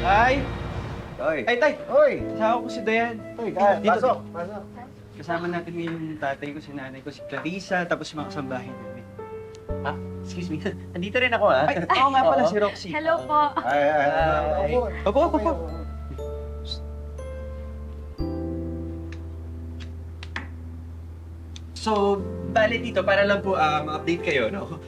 Tay! Oy. Ay, Tay! Oy. Kasama ko si Dayan. Oy, Dito. pasok. Pasok. Kasama natin yung tatay ko, si nanay ko, si Clarissa, tapos yung mga kasambahin namin. Excuse me. Andito rin ako, ha? Ay, oo nga pala, si Roxy. Hello po. Ay. Opo, opo, opo. So, bale dito, para lang po ma-update kayo, no?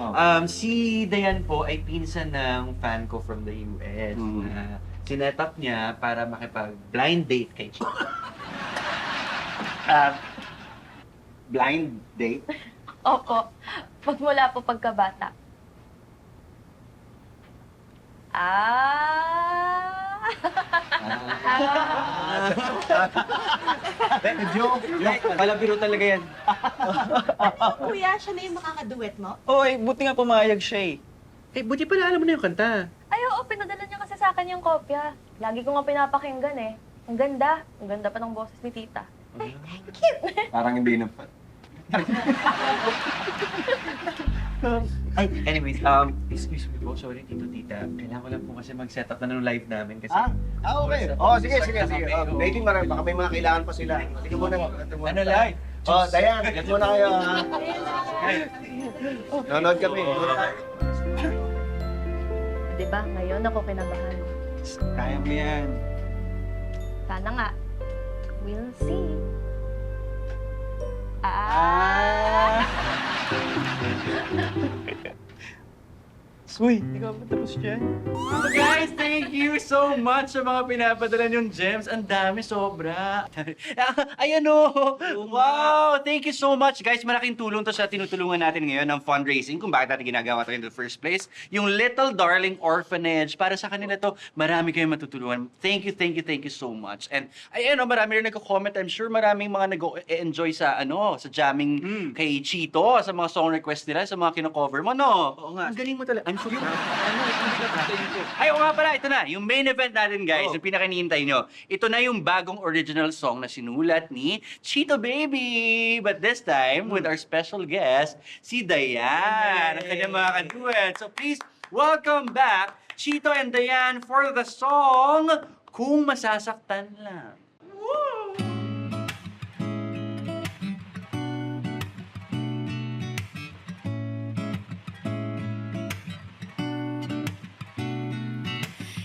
Si Dayan po ay pinsan ng fan ko from the US na sinet up niya para makipag-blind date kay Chico. Blind date? Opo. Pagmula po pagkabata. Joke. Palabiro talaga yan. Kuya, siya na yung makakaduet mo? Oy, buti nga pumayag siya eh. Buti pala alam mo na yung kanta. Ay, oo, pinadala niya kasi sa akin yung kopya. Lagi ko nga pinapakinggan eh. Ang ganda. Ang ganda pa ng boses ni tita. Ay, thank you. Parang hindi na pa. Anyways, excuse me po, sorry Tito Tita. Kailangan ko lang po kasi mag-set up na ng live namin kasi... Okay. Sige. Waiting marami. Baka may mga kailangan pa sila. Sige muna. Ano live? Dayan, get muna kayo, ha? Nanonood kami. Diba, ngayon ako kinabahan. Kaya mo yan. Sana nga. We'll see. Uy, ikaw ba tapos dyan? So guys, thank you so much sa mga pinapadala niyong gems. Ang dami, sobra. Ayan o! Wow! Thank you so much, guys. Malaking tulong to sa tinutulungan natin ngayon ng fundraising kung bakit natin ginagawa to in the first place. Yung Little Darling Orphanage, para sa kanila to, marami kayong matutulungan. Thank you so much. And ayan o, marami rin nagko-comment. I'm sure maraming mga nag-enjoy sa sa jamming kay Chito, sa mga song request nila, sa mga kino-cover mo, no? Oo nga. Ang galing mo talaga. I'm so proud. Thank you. Ay, oo nga pala, ito na. Yung main event natin, guys, yung pinaka-hinihintay nyo. Ito na yung bagong original song na sinulat ni Chito Baby. But this time, with our special guest, si Dayan. Ang kanyang mga kantuan. So please, welcome back, Chito and Dayan, for the song, Kung Masasaktan Lang.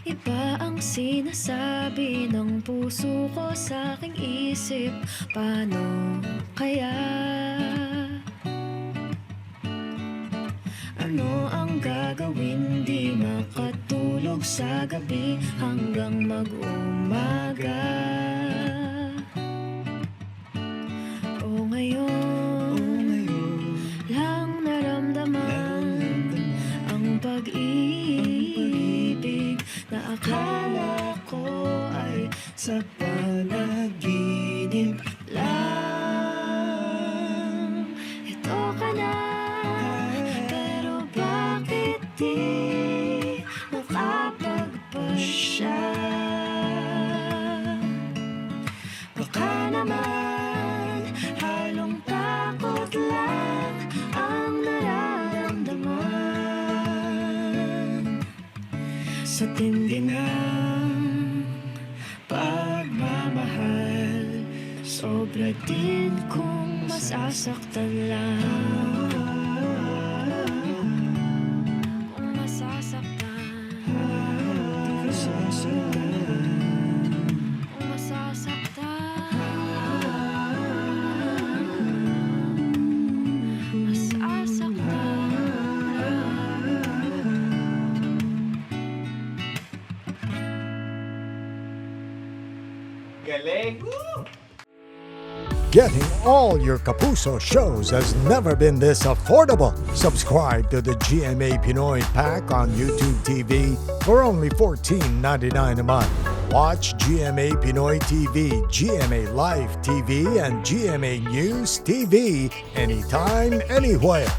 Iba ang sinasabi ng puso ko sa aking isip. Paano kaya? Ano ang gagawin? Di makatulog sa gabi hanggang mag-umaga. O ngayon lang naramdaman ang pag-ibig na akala ko ay sa panaginip lang. Ito ka na, pero bakit di makapagpasya? Baka naman halong takot lang ang nararamdaman sa tindi ng pagmamahal. Sobra din kung masasaktan lang. Kung masasaktan, kung Galing! Getting all your Kapuso shows has never been this affordable. Subscribe to the GMA Pinoy Pack on YouTube TV for only $14.99 a month. Watch GMA Pinoy TV, GMA Live TV, and GMA News TV anytime, anywhere.